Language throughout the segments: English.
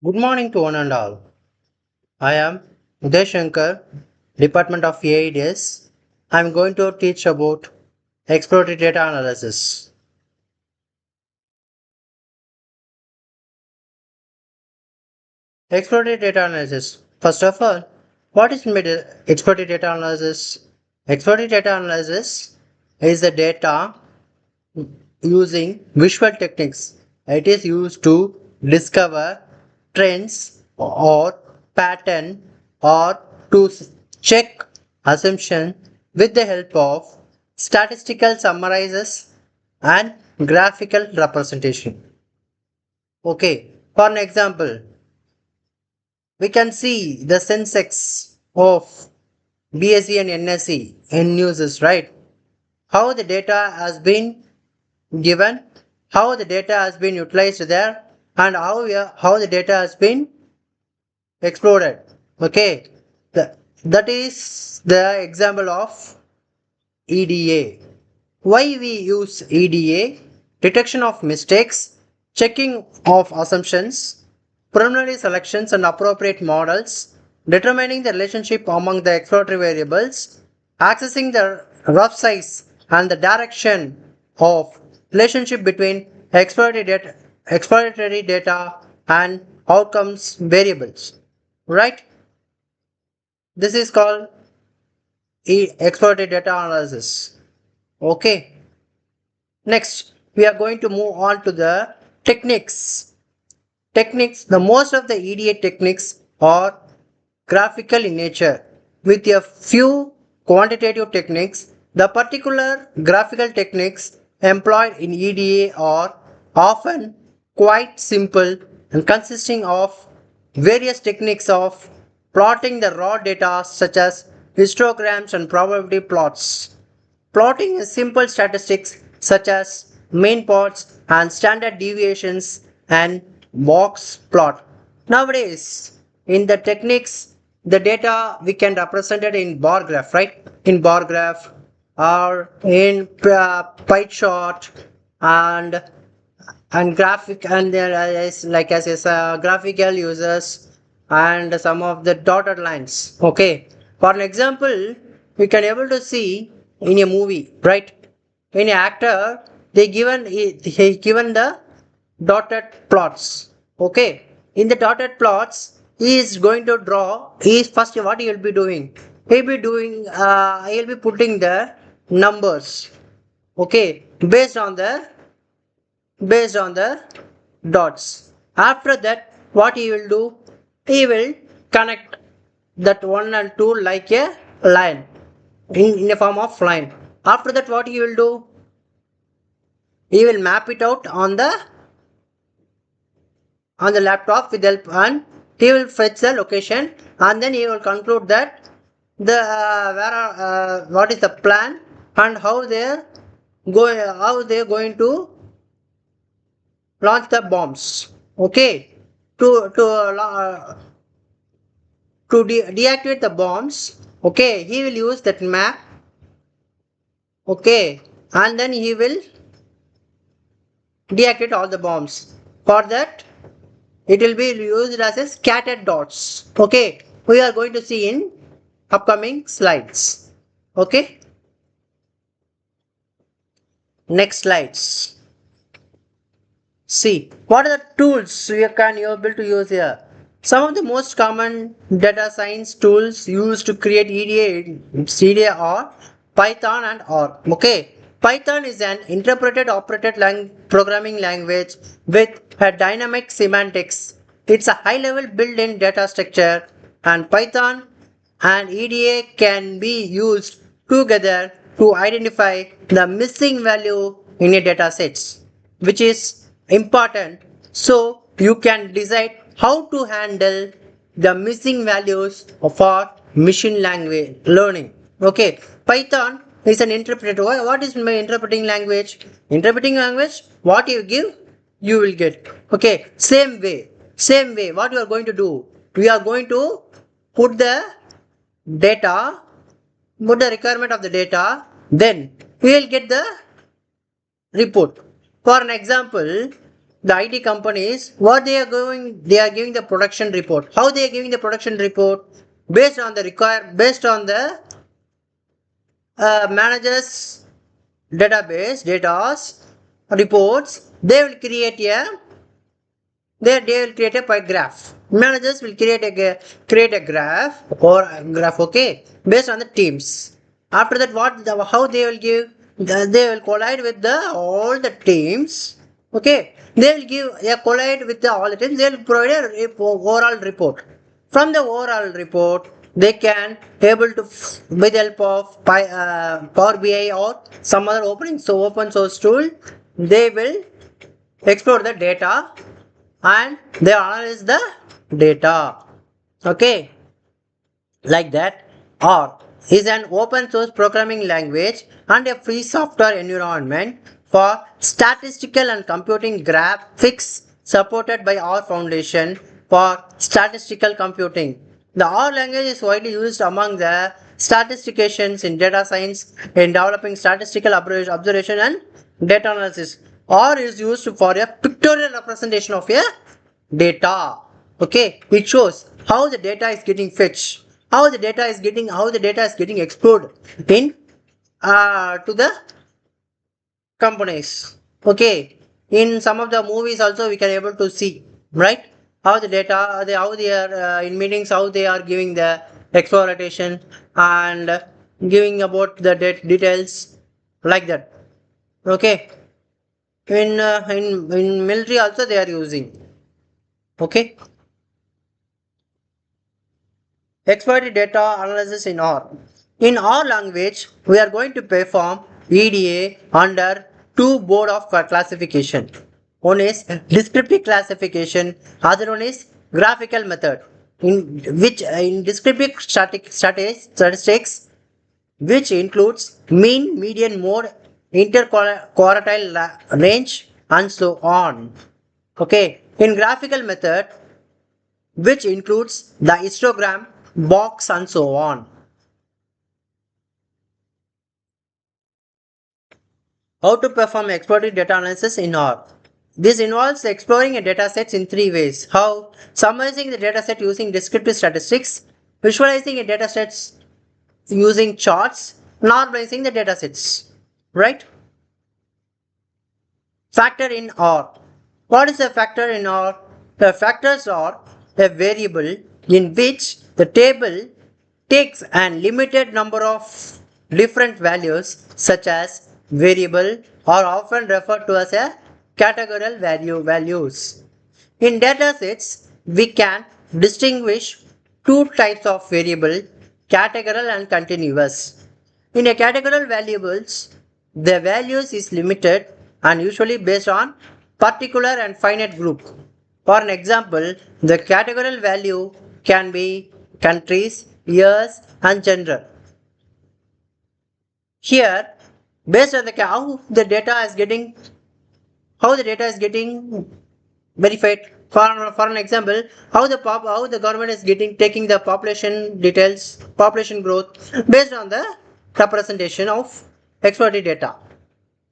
Good morning to one and all. I am Udhayashankar, Department of AIDS. I am going to teach about exploratory data analysis. Exploratory data analysis. First of all, what is exploratory data analysis? Exploratory data analysis is the data using visual techniques. It is used to discover trends or pattern or to check assumption with the help of statistical summarizes and graphical representation. Okay, for an example, we can see the Sensex of BSE and NSE in newses, right? How the data has been given, how the data has been utilized there, and how the data has been explored. Okay, that is the example of EDA. Why we use EDA? Detection of mistakes, checking of assumptions, preliminary selections and appropriate models, determining the relationship among the exploratory variables, accessing the rough size and the direction of relationship between exploratory data and outcomes variables. Right? This is called exploratory data analysis. Okay. Next, we are going to move on to the techniques. The most of the EDA techniques are graphical in nature. With a few quantitative techniques, the particular graphical techniques employed in EDA are often quite simple and consisting of various techniques of plotting the raw data such as histograms and probability plots. Plotting is simple statistics such as mean plots and standard deviations and box plot. Nowadays, in the techniques, the data we can represent it in bar graph, right? In bar graph or in pie chart and graphic, and there is like as graphical users and some of the dotted lines. Okay, for an example, we can able to see in a movie, right? In an actor, he given the dotted plots. Okay, in the dotted plots, he is going to draw. He is first what he will be doing. He'll be putting the numbers. Okay, based on the dots. After that, what he will do? He will connect that 1 and 2 like a line in a form of line. After that, what he will do? He will map it out on the laptop with help, and he will fetch the location, and then he will conclude that what is the plan and how they are going to launch the bombs. Okay, to to uh, deactivate the bombs. Okay, he will use that map. Okay, and then he will deactivate all the bombs. For that, it will be used as a scattered dots. Okay, we are going to see in upcoming slides. Okay, next slides. See, what are the tools you can you able to use here? Some of the most common data science tools used to create EDA are Python and R. Okay, Python is an interpreted operated programming language with a dynamic semantics. It's a high-level built-in data structure, and Python and EDA can be used together to identify the missing value in a data sets, which is important, so you can decide how to handle the missing values for machine language learning. Okay, Python is an interpreter. What is my interpreting language? Interpreting language, what you give, you will get. Okay, same way, what you are going to do? We are going to put the data, put the requirement of the data, then we will get the report. For an example, the IT companies, what they are going, they are giving the production report. How they are giving the production report? Based on the managers database, data reports, they will create a pie graph. Managers will create a graph or a graph, okay, based on the teams. After that, how they will give? They will collide with all the teams. Okay, they will give a collide with all the teams. They will provide a overall report. From the overall report, they can able to with the help of Power BI or some other open source tool, they will explore the data and they analyze the data. Okay, like that. R is an open source programming language and a free software environment for statistical and computing graphics supported by R Foundation for statistical computing. The R language is widely used among the statisticians in data science in developing statistical observation and data analysis. R is used for a pictorial representation of a data. Okay, it shows how the data is getting fetched, how the data is getting explored in to the companies. Okay, in some of the movies also we can able to see, right, how the data how they are in meetings, how they are giving the exploration and giving about the details like that. Okay, in military also they are using. Okay, exploit data analysis in R. In R language, we are going to perform EDA under two board of classification. One is descriptive classification, other one is graphical method. In descriptive statistics, which includes mean, median, mode, interquartile range, and so on. Okay. In graphical method, which includes the histogram, box, and so on. How to perform explorative data analysis in R? This involves exploring a dataset in three ways. How? Summarizing the dataset using descriptive statistics, visualizing a dataset using charts, normalizing the datasets. Right? Factor in R. What is a factor in R? The factors are a variable in which the table takes an limited number of different values such as variable are often referred to as a categorical values. In datasets, we can distinguish two types of variable, categorical and continuous. In a categorical variables, the values is limited and usually based on particular and finite group. For an example, the categorical value can be countries, years, and gender. Here, based on how the data is getting verified. For an example, how the government is taking the population details, population growth based on the representation of exploratory data.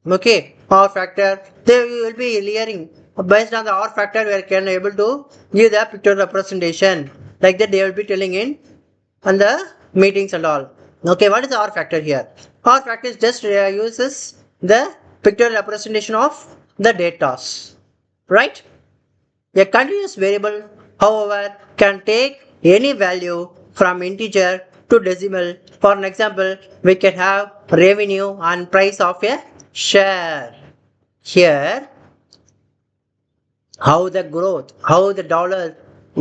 Okay, R factor, they will be layering based on the R factor. We can able to give the pictorial representation like that. They will be telling in on the meetings and all. Okay, what is the R factor here? R factor is just uses the pictorial representation of the data, right? A continuous variable, however, can take any value from integer to decimal. For an example, we can have revenue and price of a share. Here, how the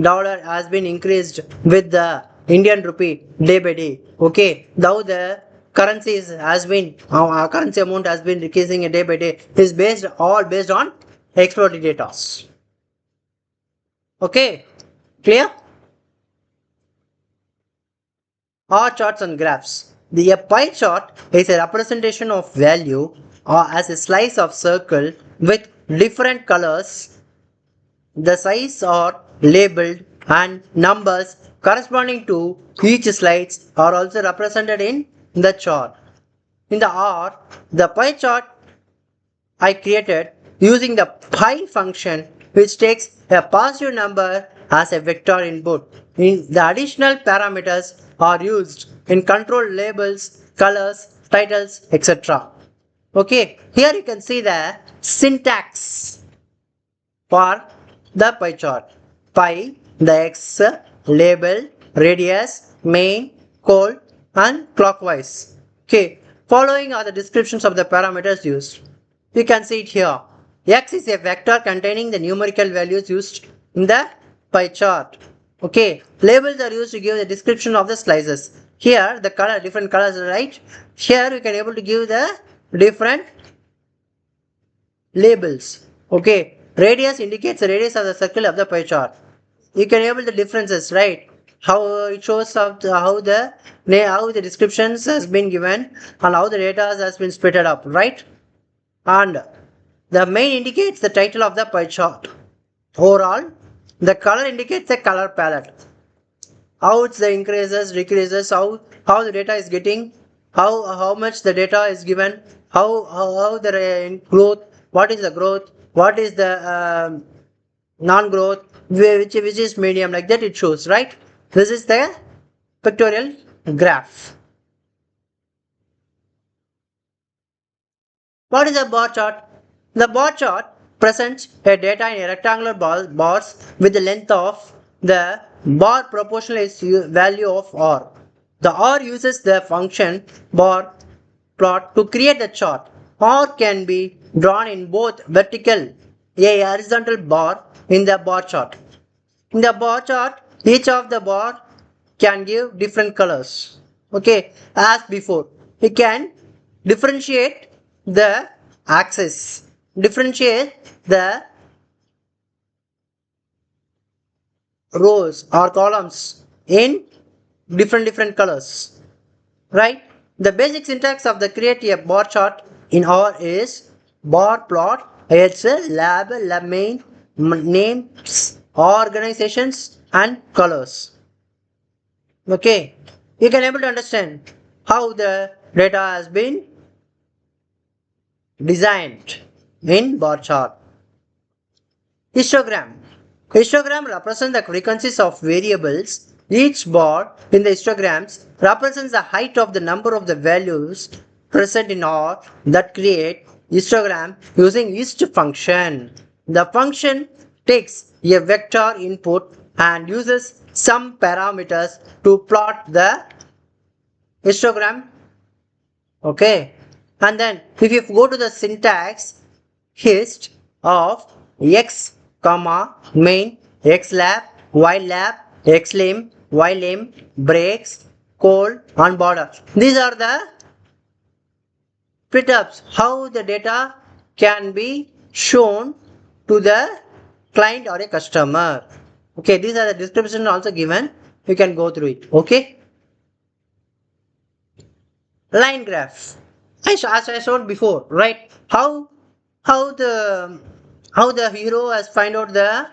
dollar has been increased with the Indian rupee day by day. Okay, now the currency currency amount has been decreasing day by day is all based on exploratory data. Okay, clear? R charts and graphs. The pie chart is a representation of value or as a slice of circle with different colors. The size are labeled and numbers corresponding to each slides are also represented in the chart. In the R, the pie chart I created using the pi function, which takes a positive number as a vector input. The additional parameters are used in control labels, colors, titles, etc. Okay, here you can see the syntax for the pie chart. Pi, the x, label, radius, main, col, and clockwise. Okay, following are the descriptions of the parameters used. You can see it here. X is a vector containing the numerical values used in the pie chart. Okay, labels are used to give the description of the slices. Here the color, different colors, right? Here you can able to give the different labels. Okay, radius indicates the radius of the circle of the pie chart. You can able the differences, right? How it shows how the descriptions has been given and how the data has been split up, right? And the main indicates the title of the pie chart. Overall, the color indicates the color palette. How it's the increases, decreases, how the data is getting, how much the data is given, how the growth, what is the growth, what is the non-growth, which is medium, like that it shows, right? This is the pictorial graph. What is a bar chart? The bar chart presents a data in a rectangular bars with the length of the bar proportional to value of r. The r uses the function bar plot to create the chart. R can be drawn in both vertical, a horizontal bar in the bar chart. In the bar chart, each of the bar can give different colors. Okay, as before, we can differentiate the axis, differentiate the rows or columns in different colors, right? The basic syntax of the create a bar chart in R is bar plot. It's a label, main, names, organizations, and colors. Okay, you can able to understand how the data has been designed in bar chart. Histogram. Histogram represents the frequencies of variables. Each bar in the histograms represents the height of the number of the values present in R that create histogram using hist function. The function takes a vector input and uses some parameters to plot the histogram. Okay, and then if you go to the syntax, hist of x comma main xlab ylab xlim ylim breaks col and border. These are the split ups how the data can be shown to the client or a customer. Okay, these are the descriptions also given. You can go through it. Okay, line graph. As I showed before, right? How the hero has find out the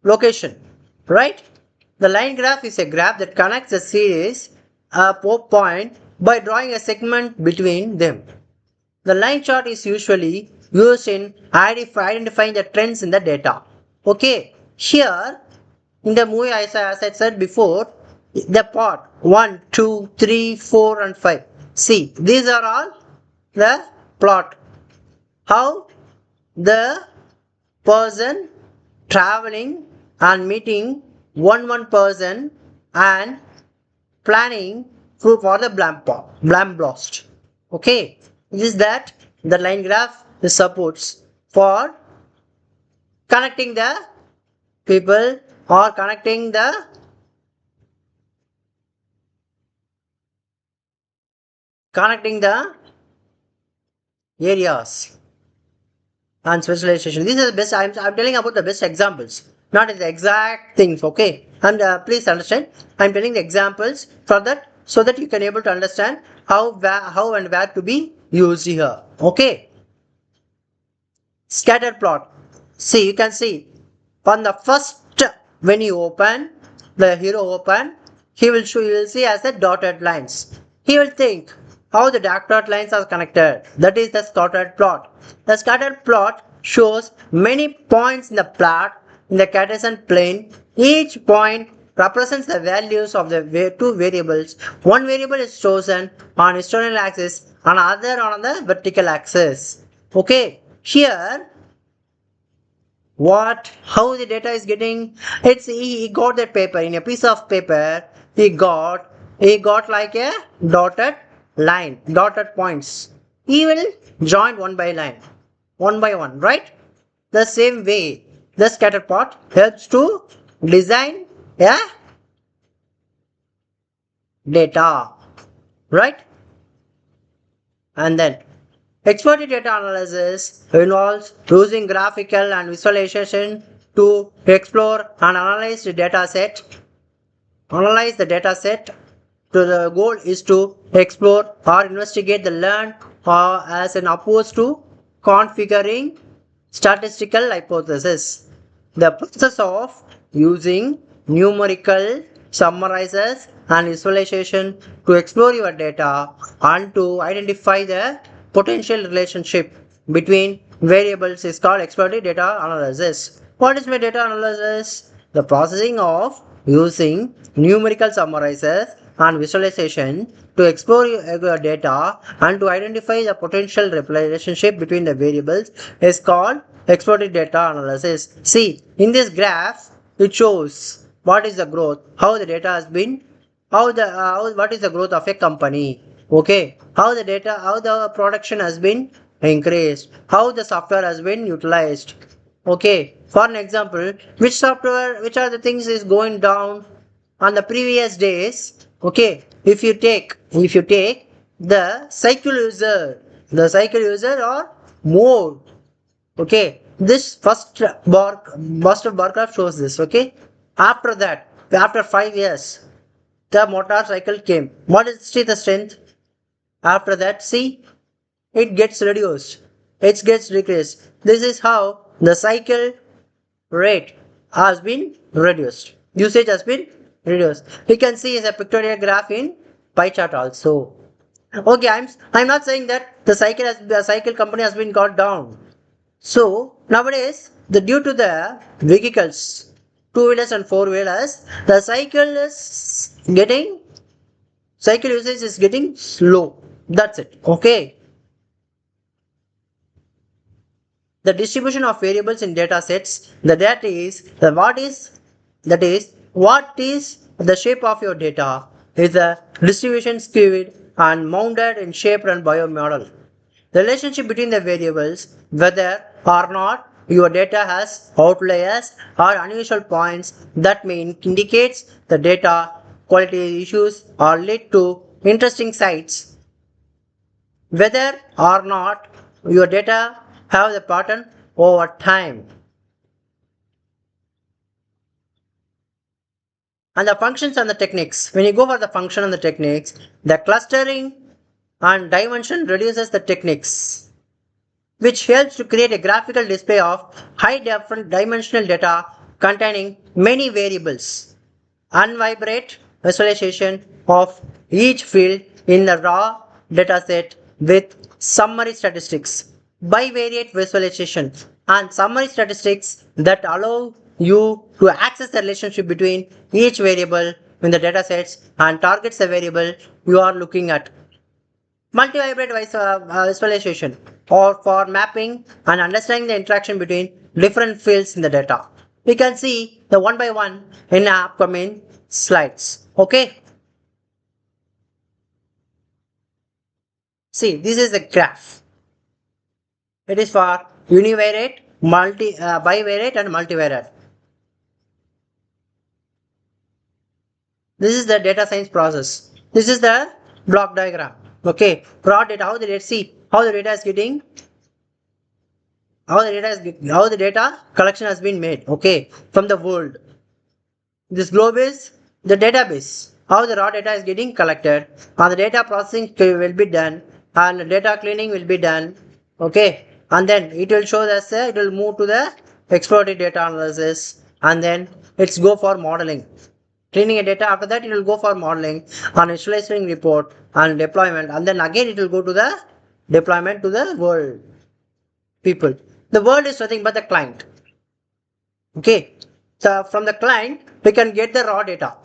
location, right? The line graph is a graph that connects a series point by drawing a segment between them. The line chart is usually used in identifying the trends in the data. Okay, here in the movie, as I said before, the part 1, 2, 3, 4 and 5. See, these are all the plot. How the person traveling and meeting one person and planning for the blam blast. Okay, is that the line graph supports for connecting the people or connecting the areas and specialization. These are the best. I'm telling about the best examples, not the exact things. Okay, and please understand, I'm telling the examples for that so that you can able to understand how and where to be used here. Okay, scatter plot. See, you can see on the first when you open the hero open, he will see as the dotted lines. He will think how the dark dot lines are connected. That is the scattered plot. The scattered plot shows many points in the plot in the Cartesian plane. Each point represents the values of the two variables. One variable is chosen on horizontal axis and other on the vertical axis. Okay, here how the data is getting, he got that paper in a piece of paper. He got like a dotted points. He will join one by one, right? The same way the scatter plot helps to design a data, right? And then exploratory data analysis involves using graphical and visualization to explore and analyze the data set. The goal is to explore or investigate the learned as an opposed to configuring statistical hypothesis. The process of using numerical summarizers and visualization to explore your data and to identify the potential relationship between variables is called exploratory data analysis. What is my data analysis? The processing of using numerical summarizers and visualization to explore your data and to identify the potential relationship between the variables is called exploratory data analysis. See, in this graph, it shows what is the growth, how the data has been, what is the growth of a company. Okay, how the production has been increased, how the software has been utilized. Okay, for an example, which are the things is going down on the previous days. Okay, if you take the cycle user or more. Okay, this bar graph shows this. Okay, after that, after 5 years, the motor cycle came. What is the strength? After that, see, it gets reduced, it gets decreased. This is how the cycle rate has been reduced, usage has been reduced. You can see a pictorial graph in pie chart also. Okay, I'm not saying that the cycle company has been got down. So nowadays, due to the vehicles, two-wheelers and four-wheelers, the cycle usage is getting slow. That's it. Okay. The distribution of variables in data sets. What is the shape of your data? Is the distribution skewed and mounted in shape and biomodel. The relationship between the variables, whether or not your data has outliers or unusual points that may indicates the data quality issues or lead to interesting sites. Whether or not your data have the pattern over time. And the functions and the techniques. When you go for the function and the techniques, the clustering and dimension reduces the techniques, which helps to create a graphical display of high dimensional data containing many variables. Unvibrate visualization of each field in the raw dataset with summary statistics. Bivariate visualization and summary statistics that allow you to access the relationship between each variable in the datasets and targets the variable you are looking at. Multivariate visualization or for mapping and understanding the interaction between different fields in the data. We can see the one by one in the upcoming slides. Okay. See, this is the graph. It is for univariate, bivariate and multivariate. This is the data science process. This is the block diagram. Okay, raw data, how the data is getting, how the data collection has been made. Okay, from the world. This globe is the database. How the raw data is getting collected, and the data processing will be done, and the data cleaning will be done. Okay, and then it will show us it will move to the exploratory data analysis, and then it's go for modeling. Cleaning a data, after that it will go for modeling and visualizing report and deployment, and then again it will go to the deployment to the world people. The world is nothing but the client. Okay. So from the client, we can get the raw data.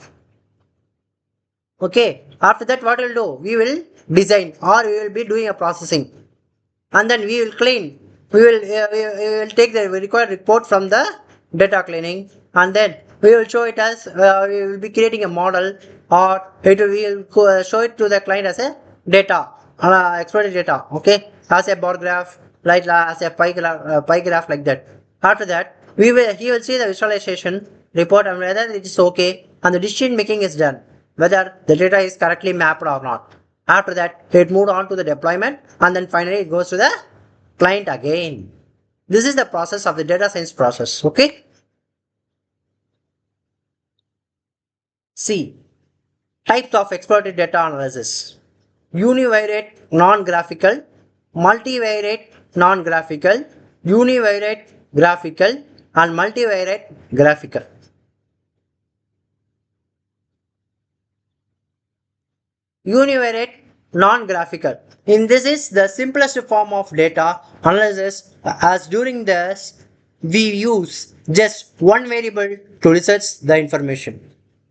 Okay. After that, what we'll do? We will design or we will be doing a processing, and then we will clean. We will take the required report from the data cleaning, and then we will show it as we will be creating a model, or we will show it to the client as a data, exported data. Okay, as a bar graph, like as a pie graph like that. After that, he will see the visualization report and whether it is okay, and the decision making is done whether the data is correctly mapped or not. After that, it moved on to the deployment, and then finally it goes to the client again. This is the process of the data science process. Okay. C. Types of exploratory data analysis: univariate non-graphical, multivariate non-graphical, univariate graphical, and multivariate graphical. Univariate non-graphical. In this is the simplest form of data analysis, as during this we use just one variable to research the information.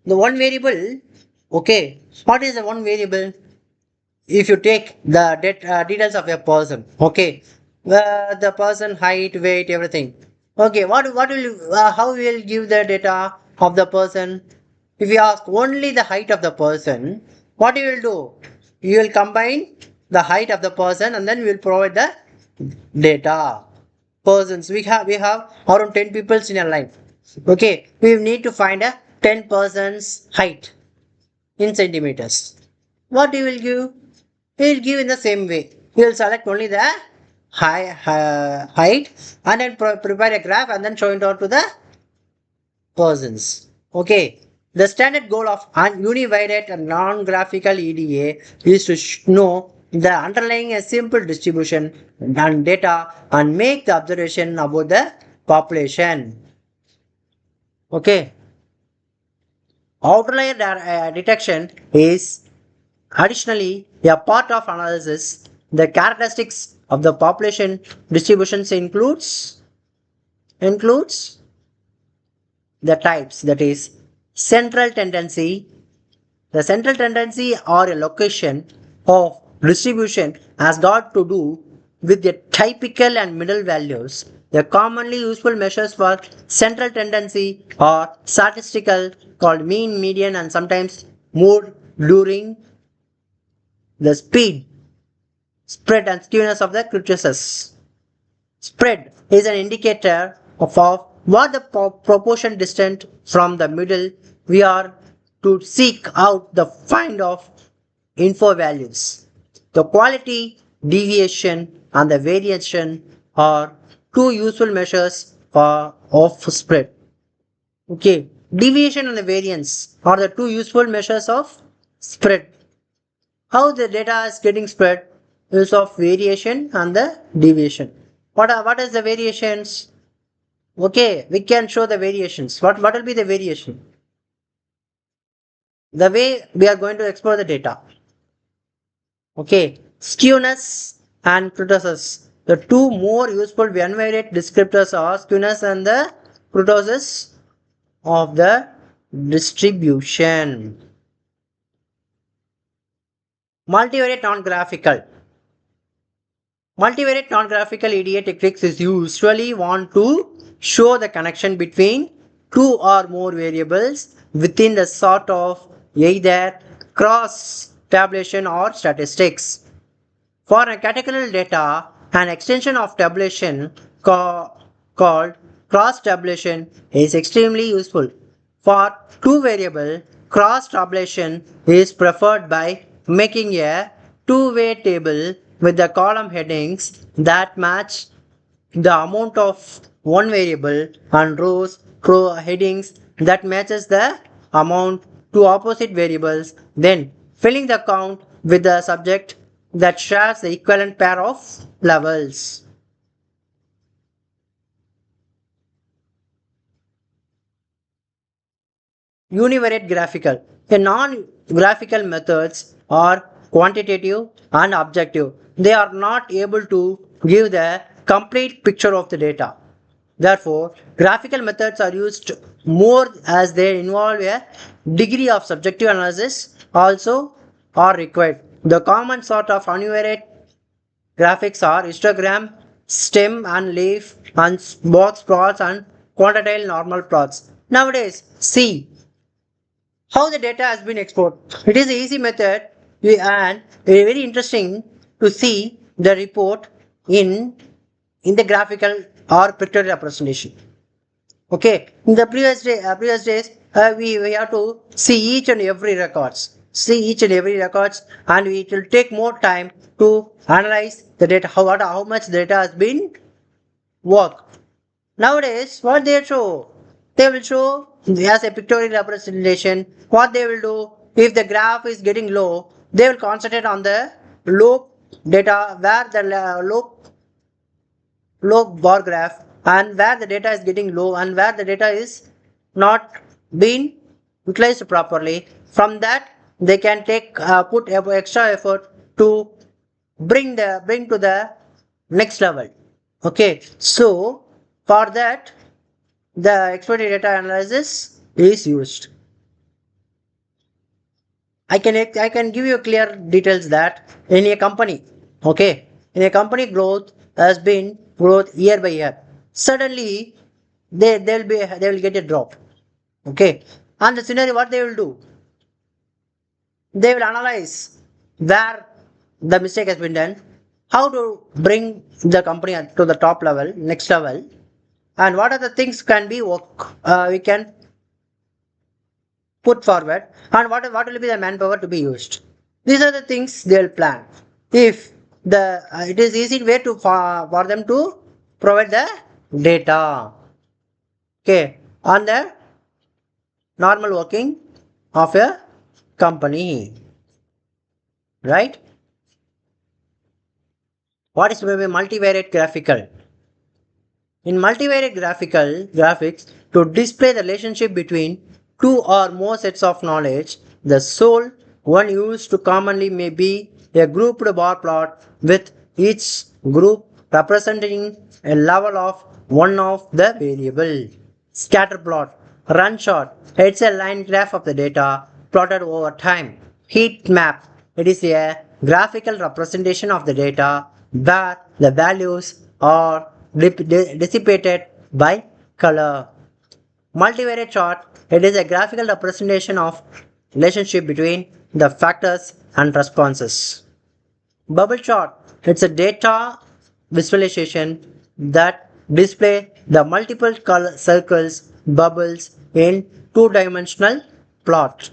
The one variable, okay, what is the one variable? If you take the details of a person, okay, the person height, weight, everything. Okay, what will you, how will you give the data of the person? If you ask only the height of the person, what you will do? You will combine the height of the person and then we will provide the data. Persons, we have around 10 people in a line. Okay, we need to find a 10 persons height in centimeters. What you will give? We will give in the same way. We will select only the height and then prepare a graph and then show it out to the persons. Okay. The standard goal of univariate and non-graphical EDA is to know the underlying a simple distribution and data and make the observation about the population. Okay. Outlier detection is additionally a part of analysis. The characteristics of the population distributions includes the types, that is central tendency. The central tendency or a location of distribution has got to do with the typical and middle values. The commonly useful measures for central tendency are statistical, called mean, median, and sometimes mode during the speed, spread, and skewness of the curvature. Spread is an indicator of what the proportion distant from the middle we are to seek out the find of info values. The quality, deviation, and the variation are two useful measures of spread. Okay, deviation and the variance are the two useful measures of spread. How the data is getting spread is of variation and the deviation. What is the variations? Okay, we can show the variations. What will be the variation? The way we are going to explore the data. Okay, skewness and kurtosis. The two more useful univariate descriptors are skewness and the kurtosis of the distribution. Multivariate non-graphical. Multivariate non-graphical EDA techniques is usually want to show the connection between two or more variables within the sort of either cross tabulation or statistics. For a categorical data, an extension of tabulation called cross tabulation is extremely useful. For two variable, cross tabulation is preferred by making a two-way table with the column headings that match the amount of one variable and row headings that matches the amount to opposite variables, then filling the count with the subject that shares the equivalent pair of levels. Univariate graphical. The non-graphical methods are quantitative and objective. They are not able to give the complete picture of the data. Therefore, graphical methods are used more as they involve a degree of subjective analysis also are required. The common sort of univariate graphics are histogram, stem and leaf, and box plots and quantile normal plots. Nowadays, see how the data has been exported. It is an easy method and very interesting to see the report in the graphical or pictorial representation. Okay, in the previous days, we have to see each and every records, and it will take more time to analyze the data, how much data has been worked. Nowadays, what they show? They will show as a pictorial representation. What they will do, if the graph is getting low, they will concentrate on the low data where the low bar graph, and where the data is getting low and where the data is not being utilized properly. From that, they can take put extra effort to bring to the next level. Okay, so for that, the exploitative data analysis is used. I can give you clear details that in a company, okay, in a company growth has been growth year by year. Suddenly, they will get a drop, okay, and the scenario what they will do, they will analyze where the mistake has been done, how to bring the company to the top level, next level, and what are the things can be we can put forward, and what will be the manpower to be used. These are the things they will plan. If the it is easy way to for them to provide the data, okay, on the normal working of a company, right? What is maybe multivariate graphical? In multivariate graphics, to display the relationship between two or more sets of knowledge, the sole one used to commonly may be a grouped bar plot with each group representing a level of one of the variable. Scatter plot, run short, it's a line graph of the data plotted over time. Heat map, it is a graphical representation of the data where the values are dissipated by color. Multivariate chart, it is a graphical representation of relationship between the factors and responses. Bubble chart, it's a data visualization that display the multiple color circles, bubbles in two-dimensional plot.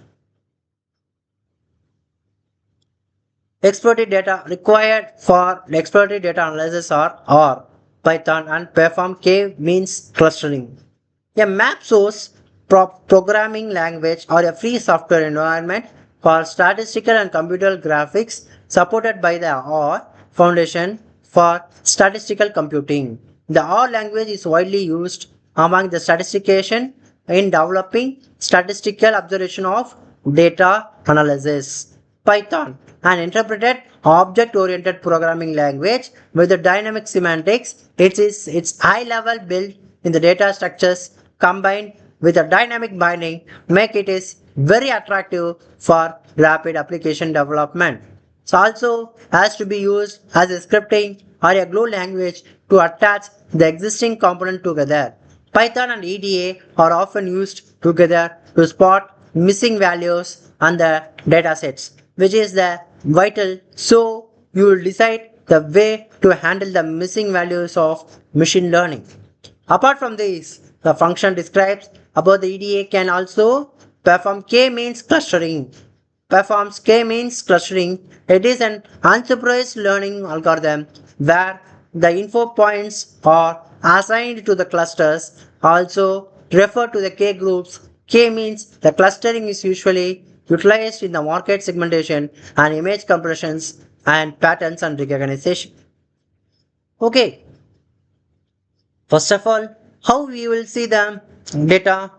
Exploratory data required for exploratory data analysis are R, Python, and perform K-means clustering. A map source programming language or a free software environment for statistical and computer graphics supported by the R Foundation for Statistical Computing. The R language is widely used among the statistician in developing statistical observation of data analysis. Python, an interpreted object-oriented programming language with the dynamic semantics, its high-level build in the data structures combined with a dynamic binding make it is very attractive for rapid application development. It also has to be used as a scripting or a glue language to attach the existing component together. Python and EDA are often used together to spot missing values on the datasets, which is the vital, so you will decide the way to handle the missing values of machine learning. Apart from this, the function describes about the EDA can also perform k-means clustering. Performs k-means clustering. It is an unsupervised learning algorithm where the info points are assigned to the clusters. Also refer to the k groups. K means the clustering is usually utilized in the market segmentation and image compressions and patterns and recognition. Okay, first of all, how we will see the data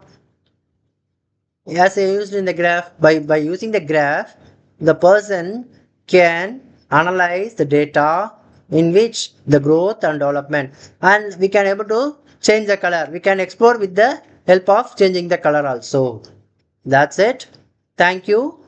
as used in the graph. By using the graph, the person can analyze the data in which the growth and development, and we can able to change the color. We can explore with the help of changing the color also. That's it. Thank you.